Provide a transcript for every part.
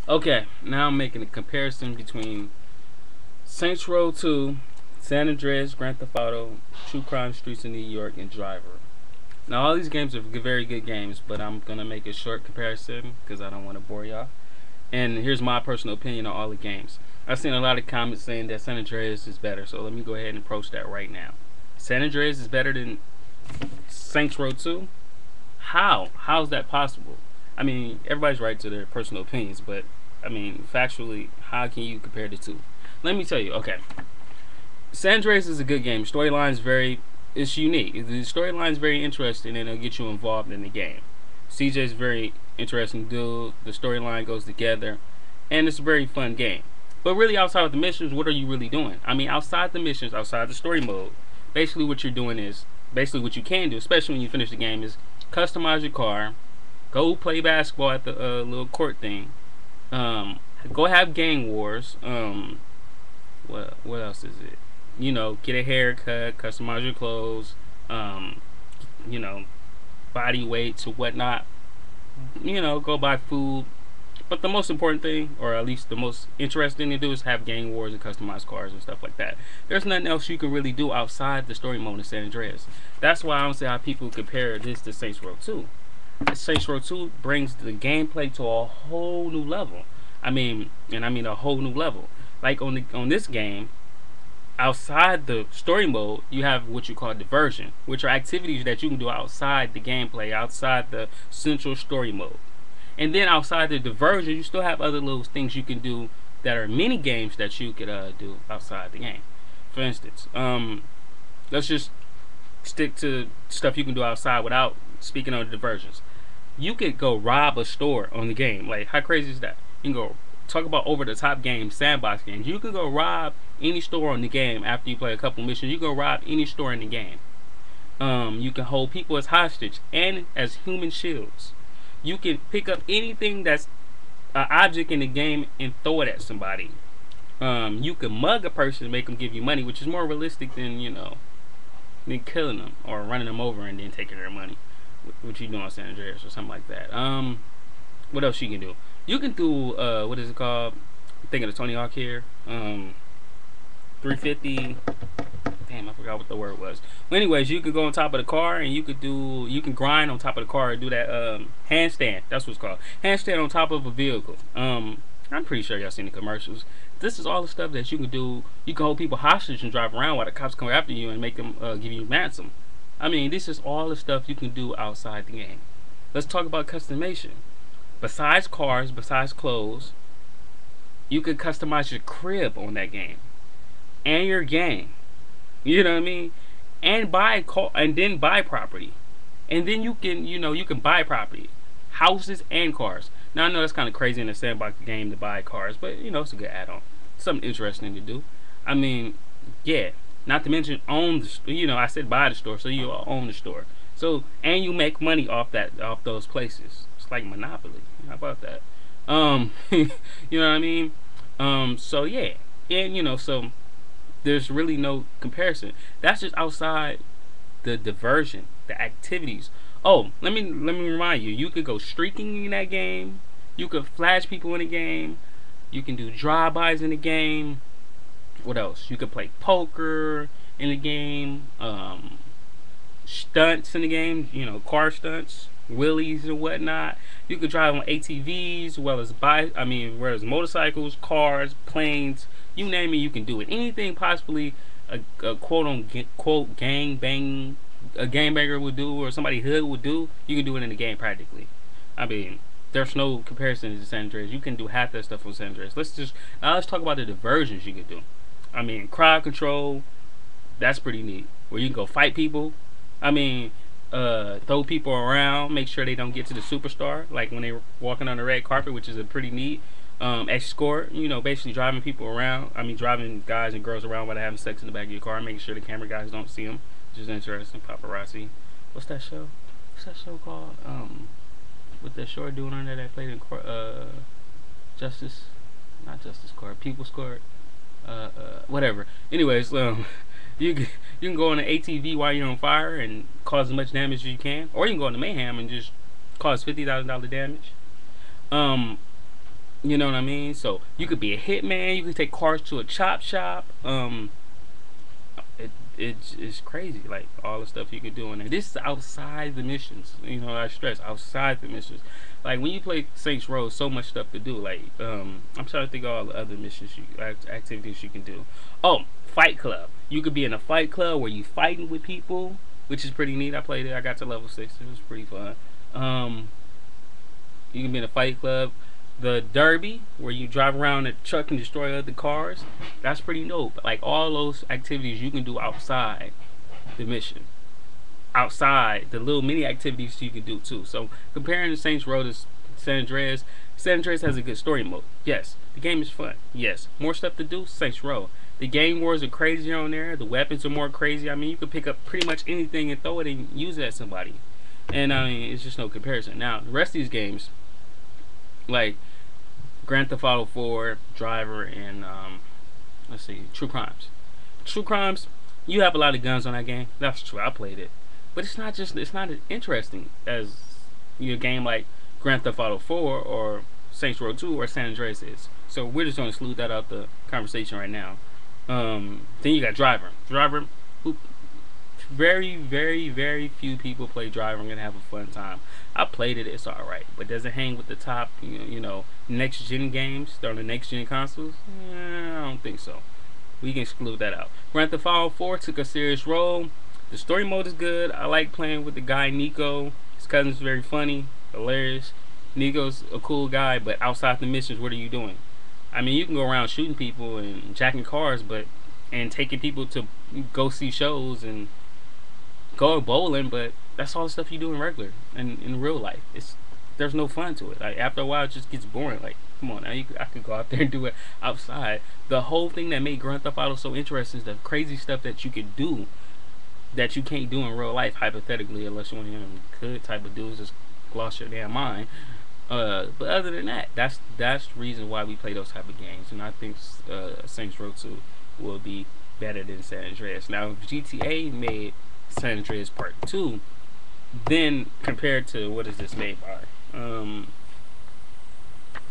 Okay, now I'm making a comparison between Saints Row 2, San Andreas, Grand Theft Auto, True Crime Streets in New York, and Driver. Now all these games are very good games, but I'm gonna make a short comparison because I don't want to bore y'all. And here's my personal opinion on all the games. I've seen a lot of comments saying that San Andreas is better, so let me go ahead and approach that right now. San Andreas is better than Saints Row 2? How? How is that possible? I mean, everybody's right to their personal opinions, but I mean, factually, how can you compare the two? Let me tell you. Okay, San Andreas is a good game. Storyline is it's unique. The storyline is very interesting, and it'll get you involved in the game. CJ is very interesting dude. The storyline goes together, and it's a very fun game. But really, outside of the missions, what are you really doing? I mean, outside the missions, outside the story mode, basically what you're doing is basically what you can do, especially when you finish the game, is customize your car, go play basketball at the little court thing, go have gang wars. What else is it? You know, get a haircut, customize your clothes, um, you know, body weights or whatnot. You know, go buy food. But the most important thing, or at least the most interesting thing to do, is have gang wars and customize cars and stuff like that. There's nothing else you can really do outside the story mode in San Andreas. That's why I don't see how people compare this to Saints Row 2. Saints Row 2 brings the gameplay to a whole new level. I mean a whole new level. Like on this game, outside the story mode, you have what you call diversion, which are activities that you can do outside the gameplay, outside the central story mode. And then outside the diversion, you still have other little things you can do that are mini games that you could do outside the game. For instance, let's just stick to stuff you can do outside without speaking of diversions. You could go rob a store on the game. Like, how crazy is that? You can go talk about over the top games, sandbox games. You can go rob any store on the game after you play a couple missions. You can go rob any store in the game. You can hold people as hostage and as human shields. You can pick up anything that's an object in the game and throw it at somebody. You can mug a person and make them give you money, which is more realistic than than killing them or running them over and then taking their money, which you do on San Andreas or something like that. What else you can do? You can do what is it called? I'm thinking of Tony Hawk here. 350. Damn, I forgot what the word was. Well, anyways, you could go on top of the car and you can grind on top of the car and do that handstand. That's what it's called. Handstand on top of a vehicle. I'm pretty sure y'all seen the commercials. This is all the stuff that you can do. You can hold people hostage and drive around while the cops come after you and make them give you ransom. I mean, this is all the stuff you can do outside the game. Let's talk about customization. Besides cars, besides clothes, you could customize your crib on that game and your game. You know what I mean? And buy and then buy property, and then you can buy property, houses and cars. Now I know that's kind of crazy in a sandbox game to buy cars, but it's a good add-on, something interesting to do. I mean, yeah. Not to mention own the I said buy the store, so you own the store. So and you make money off those places. It's like Monopoly. How about that? You know what I mean? So yeah, and so there's really no comparison. That's just outside the diversion, the activities. Oh, let me remind you. You could go streaking in that game. You could flash people in the game. You can do drive-bys in the game. What else? You could play poker in the game. Stunts in the game. Car stunts, wheelies and whatnot. You could drive on ATVs, as well as motorcycles, cars, planes. You name it, you can do it. Anything possibly a quote unquote gangbanger would do, or somebody hood would do, you can do it in the game practically. I mean, there's no comparison to San Andreas. You can do half that stuff on San Andreas. Let's talk about the diversions you can do. I mean, crowd control, that's pretty neat. Where you can go fight people. I mean, throw people around, make sure they don't get to the superstar, like when they're walking on the red carpet, which is a pretty neat. Escort, basically driving people around. I mean, driving guys and girls around while they're having sex in the back of your car, making sure the camera guys don't see them, which is interesting. Paparazzi. What's that show? What's that show called? With that short dude on there that played in not Justice Court, People's Court. Whatever. Anyways, you can go on an ATV while you're on fire and cause as much damage as you can, or you can go into mayhem and just cause $50,000 damage. You know what I mean? So you could be a hitman. You could take cars to a chop shop. It's crazy, like all the stuff you can do in there. This is outside the missions. You know, I stress outside the missions. Like when you play Saints Row, so much stuff to do. Like I'm trying to think of all the other missions, activities you can do. Oh, Fight Club. You could be in a fight club where you fighting with people, which is pretty neat. I played it. I got to level 6. It was pretty fun. You can be in a fight club. The derby, where you drive around a truck and destroy other cars, that's pretty dope. Like all those activities you can do outside the mission, outside the little mini activities you can do too. So comparing the Saints Row to San Andreas, San Andreas has a good story mode. Yes, the game is fun. Yes, more stuff to do. Saints Row. The game wars are crazier on there. The weapons are more crazy. I mean, you can pick up pretty much anything and throw it and use it at somebody. And I mean, it's just no comparison. Now, the rest of these games, like Grand Theft Auto 4, Driver, and let's see, True Crimes. True Crimes, you have a lot of guns on that game. That's true. I played it, but it's not as interesting as a game like Grand Theft Auto 4 or Saints Row 2 or San Andreas is. So we're just going to exclude that out the conversation right now. Then you got Driver. Driver, who very, very, very few people play Driver and gonna have a fun time. I played it, it's alright, but does it hang with the top, next gen games on the next gen consoles? I don't think so. We can exclude that out. Grand Theft Auto 4 took a serious role. The story mode is good. I like playing with the guy Nico. His cousin's very funny, hilarious. Nico's a cool guy, but outside the missions, what are you doing? I mean, you can go around shooting people and jacking cars, and taking people to go see shows and go bowling, but that's all the stuff you do in regular and in real life. There's no fun to it. Like after a while, it just gets boring. Like, come on, now I could go out there and do it outside. The whole thing that made Grand Theft Auto so interesting is the crazy stuff that you could do that you can't do in real life, hypothetically, unless you're one of them good type of dudes just lost your damn mind. But other than that, that's the reason why we play those type of games, and I think Saints Row 2 will be better than San Andreas. Now, if GTA made San Andreas Part 2, then compared to what is this made by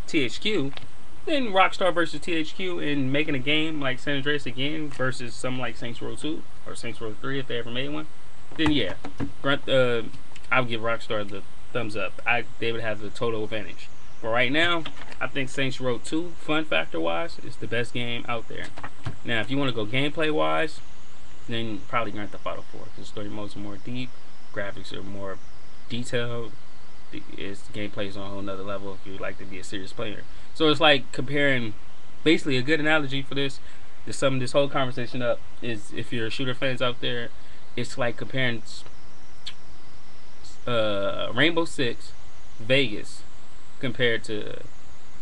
THQ, then Rockstar versus THQ in making a game like San Andreas again versus something like Saints Row 2 or Saints Row 3 if they ever made one, then yeah, I would give Rockstar the thumbs up. They would have the total advantage. But right now, I think Saints Row 2, fun factor wise, is the best game out there. Now, if you want to go gameplay wise, then probably Grand Theft Auto 4, because the story modes are more deep, graphics are more detailed, gameplay is on a whole nother level if you like to be a serious player. So it's like comparing, basically a good analogy for this, to sum this whole conversation up, is if you're shooter fans out there, it's like comparing Rainbow Six Vegas compared to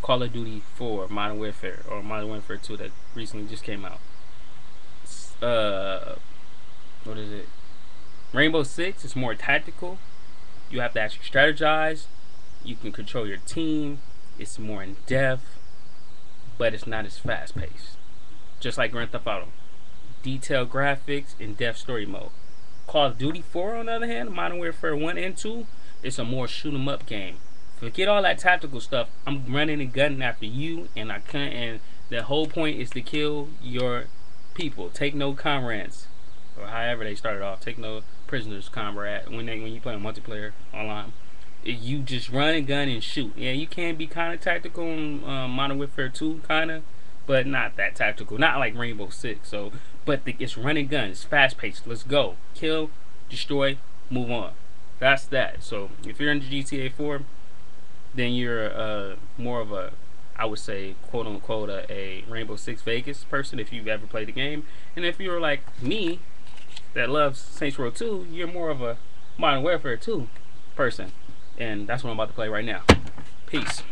Call of Duty 4 Modern Warfare or Modern Warfare 2 that recently just came out. What is it? Rainbow Six is more tactical. You have to actually strategize. You can control your team. It's more in depth, but it's not as fast paced. Just like Grand Theft Auto, detailed graphics, in-depth story mode. Call of Duty 4, on the other hand, Modern Warfare 1 and 2, it's a more shoot 'em up game. Forget all that tactical stuff. I'm running and gunning after you, and I can't. And the whole point is to kill your people. Take no comrades, or however they started off. Take no prisoners, comrade. When you play multiplayer online, you just run and gun and shoot. Yeah, you can be kind of tactical in Modern Warfare 2, kind of, but not that tactical. Not like Rainbow Six. So, but it's run and gun. It's fast paced. Let's go. Kill, destroy, move on. That's that. So if you're into GTA 4, then you're more of a, I would say, quote unquote, a Rainbow Six Vegas person if you've ever played the game. And if you're like me, that loves Saints Row 2, you're more of a Modern Warfare 2 person. And that's what I'm about to play right now. Peace.